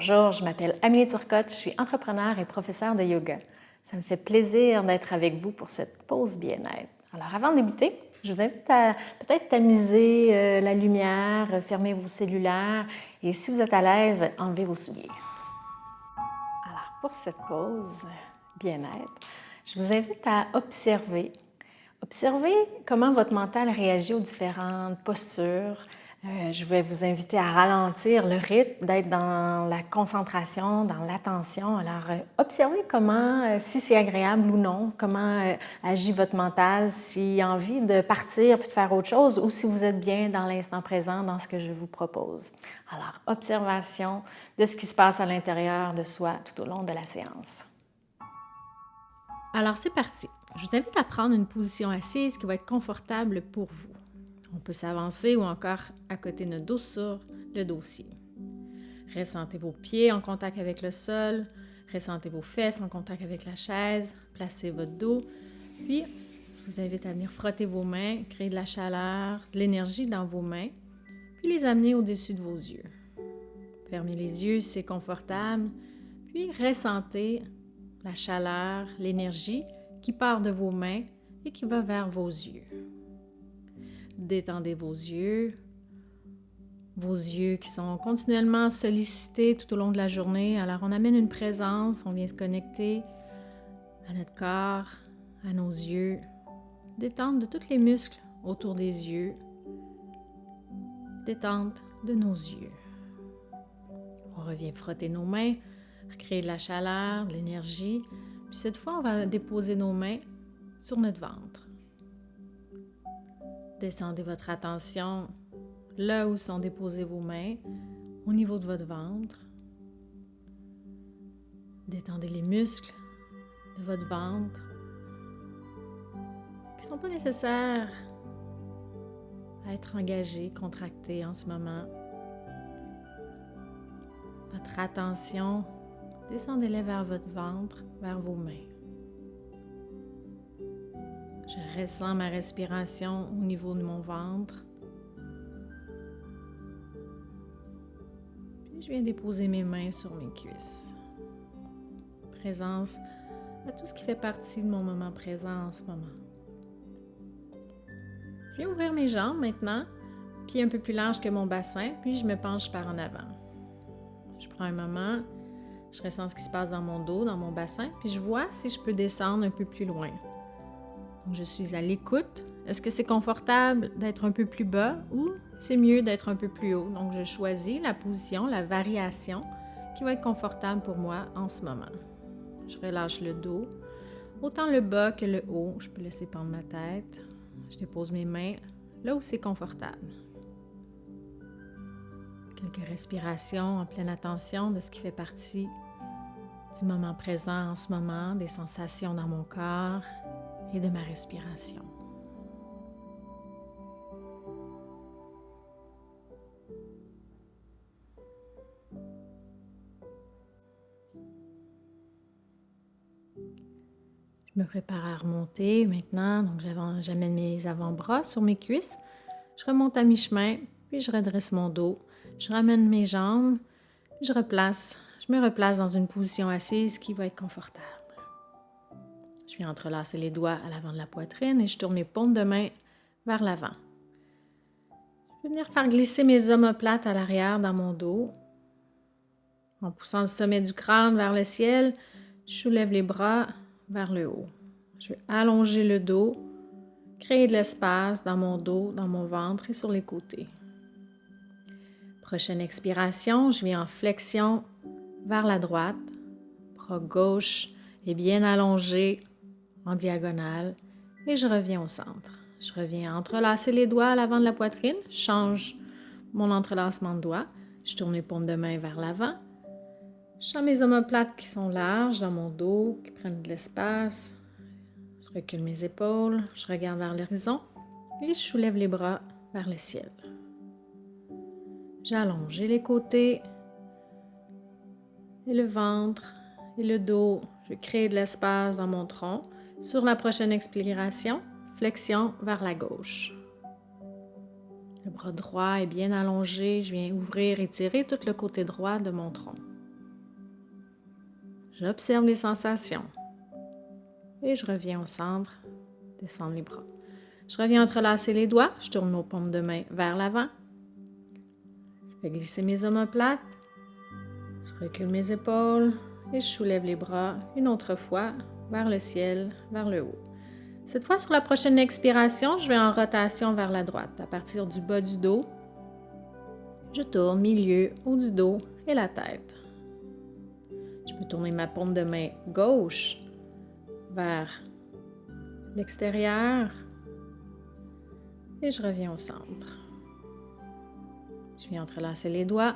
Bonjour, je m'appelle Amélie Turcotte, je suis entrepreneur et professeure de yoga. Ça me fait plaisir d'être avec vous pour cette pause bien-être. Alors avant de débuter, je vous invite à peut-être tamiser la lumière, fermer vos cellulaires et si vous êtes à l'aise, enlevez vos souliers. Alors pour cette pause bien-être, je vous invite à observer. Observez comment votre mental réagit aux différentes postures. Je vais vous inviter à ralentir le rythme, d'être dans la concentration, dans l'attention. Alors, observez comment, si c'est agréable ou non, comment agit votre mental, s'il a envie de partir puis de faire autre chose ou si vous êtes bien dans l'instant présent, dans ce que je vous propose. Alors, observation de ce qui se passe à l'intérieur de soi tout au long de la séance. Alors, c'est parti. Je vous invite à prendre une position assise qui va être confortable pour vous. On peut s'avancer ou encore à côté de notre dos sur le dossier. Ressentez vos pieds en contact avec le sol, ressentez vos fesses en contact avec la chaise, placez votre dos, puis je vous invite à venir frotter vos mains, créer de la chaleur, de l'énergie dans vos mains, puis les amener au-dessus de vos yeux. Fermez les yeux si c'est confortable, puis ressentez la chaleur, l'énergie qui part de vos mains et qui va vers vos yeux. Détendez vos yeux qui sont continuellement sollicités tout au long de la journée. Alors, on amène une présence, on vient se connecter à notre corps, à nos yeux. Détente de tous les muscles autour des yeux. Détente de nos yeux. On revient frotter nos mains, recréer de la chaleur, de l'énergie. Puis cette fois, on va déposer nos mains sur notre ventre. Descendez votre attention là où sont déposées vos mains, au niveau de votre ventre. Détendez les muscles de votre ventre qui ne sont pas nécessaires à être engagés, contractés en ce moment. Votre attention, descendez-la vers votre ventre, vers vos mains. Je ressens ma respiration au niveau de mon ventre. Puis je viens déposer mes mains sur mes cuisses. Présence à tout ce qui fait partie de mon moment présent en ce moment. Je viens ouvrir mes jambes maintenant, pieds un peu plus larges que mon bassin, puis je me penche par en avant. Je prends un moment, je ressens ce qui se passe dans mon dos, dans mon bassin, puis je vois si je peux descendre un peu plus loin. Donc, je suis à l'écoute. Est-ce que c'est confortable d'être un peu plus bas ou c'est mieux d'être un peu plus haut? Donc, je choisis la position, la variation qui va être confortable pour moi en ce moment. Je relâche le dos, autant le bas que le haut. Je peux laisser pendre ma tête. Je dépose mes mains là où c'est confortable. Quelques respirations en pleine attention de ce qui fait partie du moment présent en ce moment, des sensations dans mon corps et de ma respiration. Je me prépare à remonter maintenant, donc j'amène mes avant-bras sur mes cuisses. Je remonte à mi-chemin, puis je redresse mon dos. Je ramène mes jambes, puis je me replace dans une position assise qui va être confortable. Je viens entrelacer les doigts à l'avant de la poitrine et je tourne mes paumes de main vers l'avant. Je vais venir faire glisser mes omoplates à l'arrière dans mon dos. En poussant le sommet du crâne vers le ciel, je soulève les bras vers le haut. Je vais allonger le dos, créer de l'espace dans mon dos, dans mon ventre et sur les côtés. Prochaine expiration, je viens en flexion vers la droite. Bras gauche est bien allongé en diagonale et je reviens au centre. Je reviens entrelacer les doigts à l'avant de la poitrine, je change mon entrelacement de doigts, je tourne mes paumes de main vers l'avant. Je sens mes omoplates qui sont larges dans mon dos, qui prennent de l'espace. Je recule mes épaules, je regarde vers l'horizon et je soulève les bras vers le ciel. J'allonge les côtés et le ventre et le dos. Je crée de l'espace dans mon tronc. Sur la prochaine expiration, flexion vers la gauche. Le bras droit est bien allongé. Je viens ouvrir et tirer tout le côté droit de mon tronc. J'observe les sensations. Et je reviens au centre, descendre les bras. Je reviens entrelacer les doigts, je tourne nos paumes de main vers l'avant. Je fais glisser mes omoplates. Je recule mes épaules et je soulève les bras une autre fois vers le ciel, vers le haut. Cette fois, sur la prochaine expiration, je vais en rotation vers la droite. À partir du bas du dos, je tourne milieu, haut du dos et la tête. Je peux tourner ma paume de main gauche vers l'extérieur et je reviens au centre. Je viens entrelacer les doigts.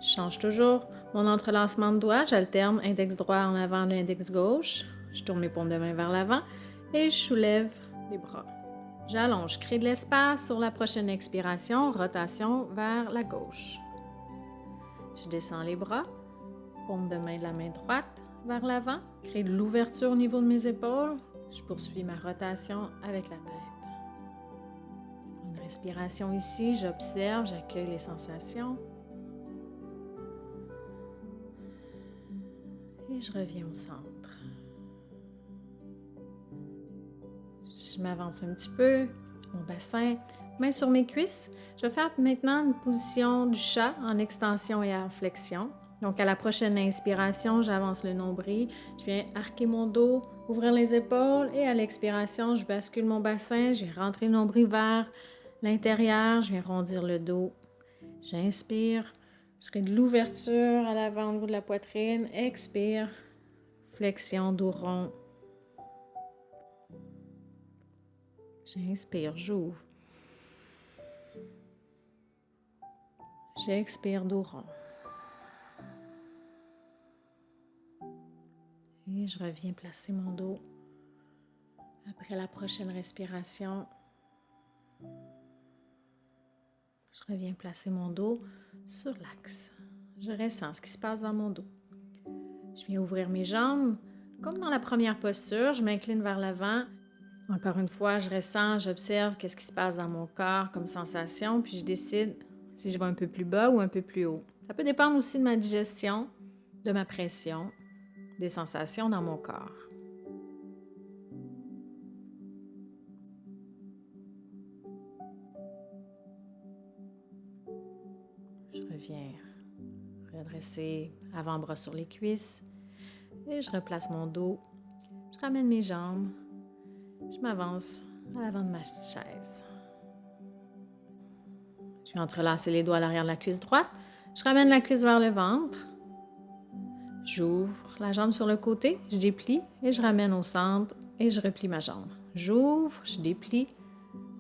Je change toujours mon entrelacement de doigts. J'alterne index droit en avant de l'index gauche. Je tourne mes paumes de main vers l'avant et je soulève les bras. J'allonge, je crée de l'espace sur la prochaine expiration, rotation vers la gauche. Je descends les bras, paume de main de la main droite vers l'avant, crée de l'ouverture au niveau de mes épaules. Je poursuis ma rotation avec la tête. Une respiration ici, j'observe, j'accueille les sensations. Et je reviens au centre. Je m'avance un petit peu, mon bassin, main sur mes cuisses. Je vais faire maintenant une position du chat en extension et en flexion. Donc, à la prochaine inspiration, j'avance le nombril. Je viens arquer mon dos, ouvrir les épaules et à l'expiration, je bascule mon bassin. Je viens rentrer le nombril vers l'intérieur. Je viens rondir le dos. J'inspire. Je crée de l'ouverture à l'avant au niveau de la poitrine. Expire. Flexion, dos rond. J'inspire, j'ouvre. J'expire, dos rond. Et je reviens placer mon dos après la prochaine respiration. Je reviens placer mon dos sur l'axe. Je ressens ce qui se passe dans mon dos. Je viens ouvrir mes jambes. Comme dans la première posture, je m'incline vers l'avant. Encore une fois, je ressens, j'observe qu'est-ce qui se passe dans mon corps comme sensation, puis je décide si je vais un peu plus bas ou un peu plus haut. Ça peut dépendre aussi de ma digestion, de ma pression, des sensations dans mon corps. Je reviens redresser avant-bras sur les cuisses et je replace mon dos. Je ramène mes jambes. Je m'avance à l'avant de ma chaise. Je vais entrelacer les doigts à l'arrière de la cuisse droite. Je ramène la cuisse vers le ventre. J'ouvre la jambe sur le côté, je déplie et je ramène au centre et je replie ma jambe. J'ouvre, je déplie,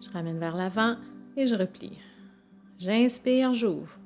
je ramène vers l'avant et je replie. J'inspire, j'ouvre.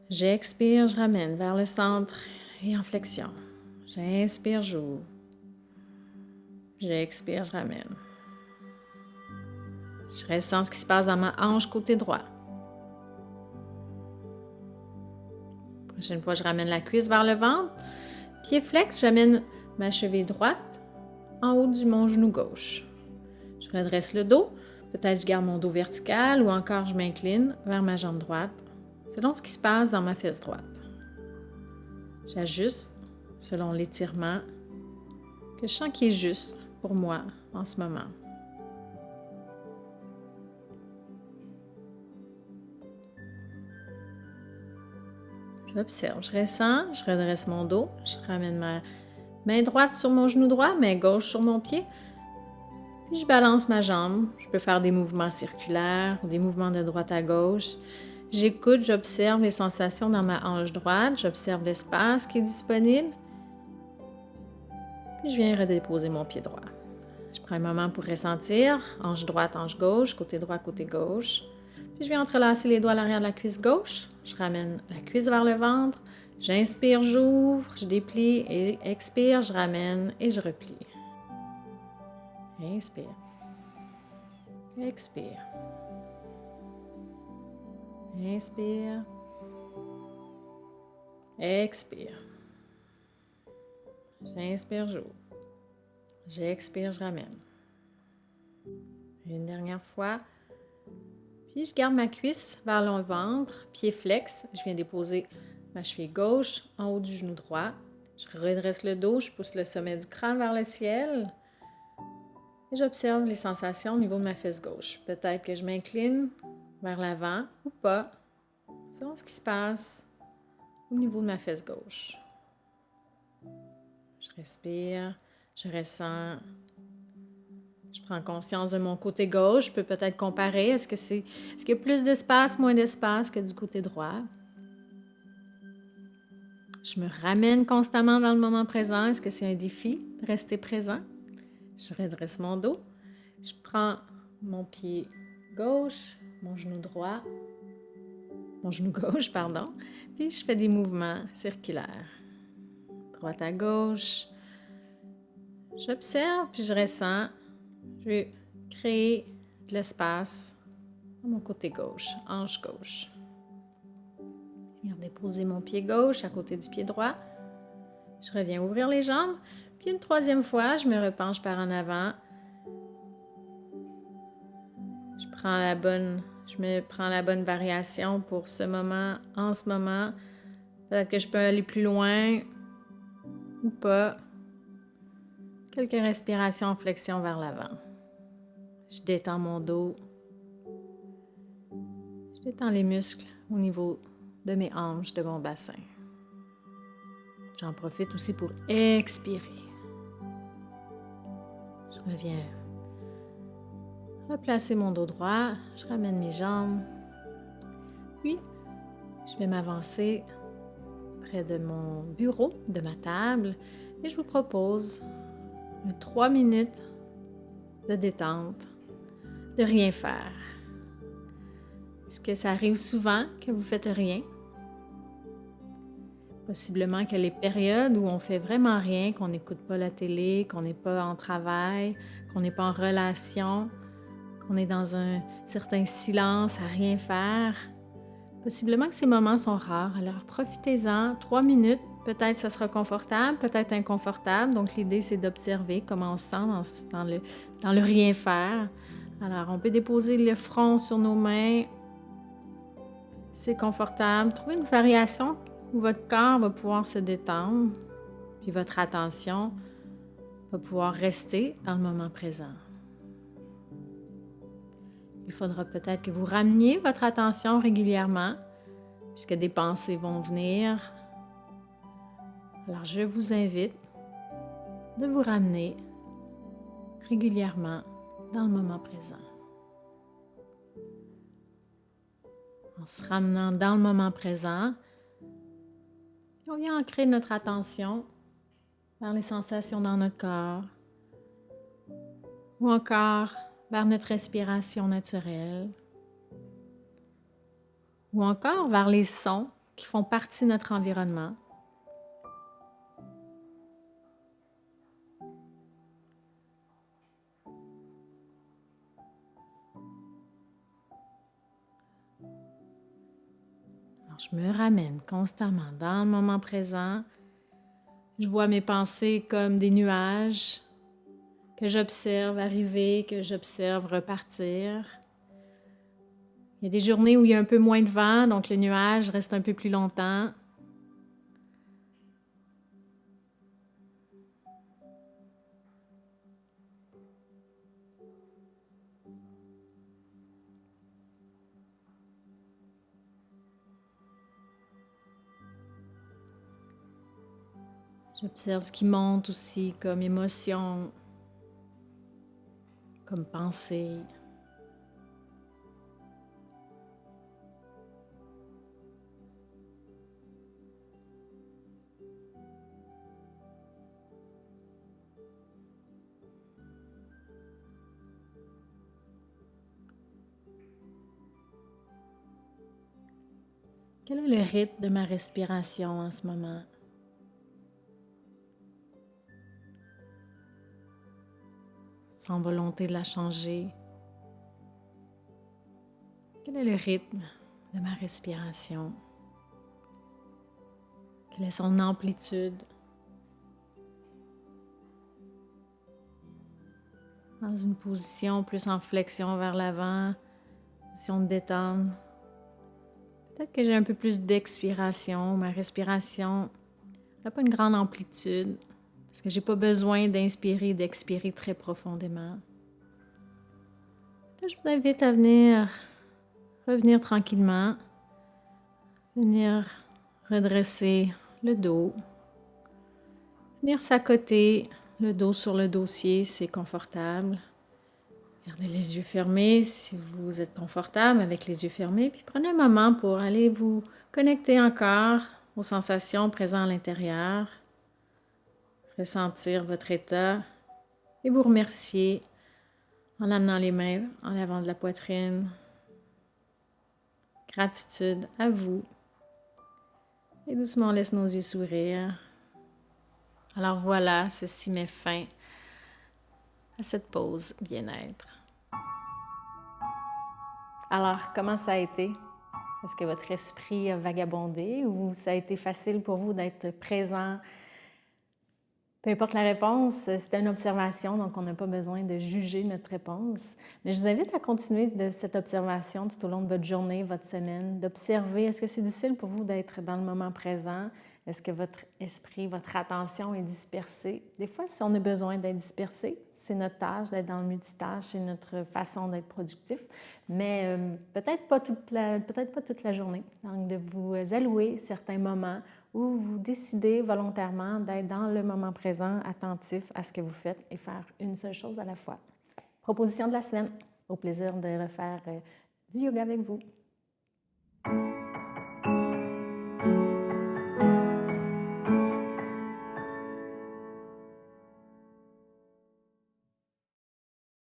J'expire, je ramène vers le centre et en flexion. J'inspire, j'ouvre. J'expire, je ramène. Je ressens ce qui se passe dans ma hanche côté droit. Prochaine fois, je ramène la cuisse vers le ventre. Pied flex, j'amène ma cheville droite en haut de mon genou gauche. Je redresse le dos. Peut-être je garde mon dos vertical ou encore je m'incline vers ma jambe droite, selon ce qui se passe dans ma fesse droite. J'ajuste selon l'étirement que je sens qui est juste pour moi en ce moment. J'observe, je ressens, je redresse mon dos, je ramène ma main droite sur mon genou droit, main gauche sur mon pied, puis je balance ma jambe. Je peux faire des mouvements circulaires ou des mouvements de droite à gauche. J'écoute, j'observe les sensations dans ma hanche droite, j'observe l'espace qui est disponible, puis je viens redéposer mon pied droit. Je prends un moment pour ressentir, hanche droite, hanche gauche, côté droit, côté gauche. Puis je viens entrelacer les doigts à l'arrière de la cuisse gauche. Je ramène la cuisse vers le ventre. J'inspire, j'ouvre, je déplie et expire, je ramène et je replie. Inspire. Expire. Inspire. Expire. J'inspire, j'ouvre. J'expire, je ramène. Une dernière fois. Puis je garde ma cuisse vers le ventre, pied flex. Je viens déposer ma cheville gauche en haut du genou droit. Je redresse le dos, je pousse le sommet du crâne vers le ciel. Et j'observe les sensations au niveau de ma fesse gauche. Peut-être que je m'incline vers l'avant ou pas, selon ce qui se passe au niveau de ma fesse gauche. Je respire, je ressens. Je prends conscience de mon côté gauche. Je peux peut-être comparer. Est-ce qu'il y a plus d'espace, moins d'espace que du côté droit? Je me ramène constamment dans le moment présent. Est-ce que c'est un défi de rester présent? Je redresse mon dos. Je prends mon pied gauche, mon genou gauche, pardon. Puis je fais des mouvements circulaires. Droite à gauche. J'observe, puis je ressens. Je vais créer de l'espace à mon côté gauche, hanche gauche. Je viens déposer mon pied gauche à côté du pied droit. Je reviens ouvrir les jambes. Puis une troisième fois, je me repenche par en avant. Je me prends la bonne variation pour ce moment, en ce moment. Peut-être que je peux aller plus loin ou pas. Quelques respirations en flexion vers l'avant. Je détends mon dos. Je détends les muscles au niveau de mes hanches, de mon bassin. J'en profite aussi pour expirer. Je reviens replacer mon dos droit. Je ramène mes jambes. Puis, je vais m'avancer près de mon bureau, de ma table, et je vous propose 3 minutes de détente, de rien faire. Est-ce que ça arrive souvent que vous ne faites rien? Possiblement qu'il y a les périodes où on ne fait vraiment rien, qu'on n'écoute pas la télé, qu'on n'est pas en travail, qu'on n'est pas en relation, qu'on est dans un certain silence à rien faire. Possiblement que ces moments sont rares, alors profitez-en, 3 minutes, peut-être ça sera confortable, peut-être inconfortable. Donc l'idée c'est d'observer comment on se sent dans le rien faire. Alors on peut déposer le front sur nos mains, c'est confortable. Trouvez une variation où votre corps va pouvoir se détendre, puis votre attention va pouvoir rester dans le moment présent. Il faudra peut-être que vous rameniez votre attention régulièrement, puisque des pensées vont venir. Alors, je vous invite de vous ramener régulièrement dans le moment présent. En se ramenant dans le moment présent, on vient ancrer notre attention vers les sensations dans notre corps ou encore vers notre respiration naturelle ou encore vers les sons qui font partie de notre environnement. Alors, je me ramène constamment dans le moment présent. Je vois mes pensées comme des nuages que j'observe arriver, que j'observe repartir. Il y a des journées où il y a un peu moins de vent, donc le nuage reste un peu plus longtemps. J'observe ce qui monte aussi comme émotion, comme pensée. Quel est le rythme de ma respiration en ce moment? Sans volonté de la changer. Quel est le rythme de ma respiration? Quelle est son amplitude? Dans une position plus en flexion vers l'avant, position de détente. Peut-être que j'ai un peu plus d'expiration. Ma respiration n'a pas une grande amplitude parce que j'ai pas besoin d'inspirer et d'expirer très profondément. Là, je vous invite à revenir tranquillement, venir redresser le dos, venir s'accoter le dos sur le dossier, c'est confortable. Gardez les yeux fermés si vous êtes confortable avec les yeux fermés, puis prenez un moment pour aller vous connecter encore aux sensations présentes à l'intérieur, ressentir votre état et vous remercier en amenant les mains en avant de la poitrine. Gratitude à vous. Et doucement, on laisse nos yeux s'ouvrir. Alors voilà, ceci met fin à cette pause bien-être. Alors, comment ça a été? Est-ce que votre esprit a vagabondé ou ça a été facile pour vous d'être présent? Peu importe la réponse, c'était une observation, donc on n'a pas besoin de juger notre réponse. Mais je vous invite à continuer de cette observation tout au long de votre journée, votre semaine, d'observer. Est-ce que c'est difficile pour vous d'être dans le moment présent? Est-ce que votre esprit, votre attention est dispersée? Des fois, si on a besoin d'être dispersé, c'est notre tâche d'être dans le multitâche, c'est notre façon d'être productif, mais peut-être pas toute la journée. Donc, de vous allouer certains moments où vous décidez volontairement d'être dans le moment présent, attentif à ce que vous faites et faire une seule chose à la fois. Proposition de la semaine. Au plaisir de refaire du yoga avec vous.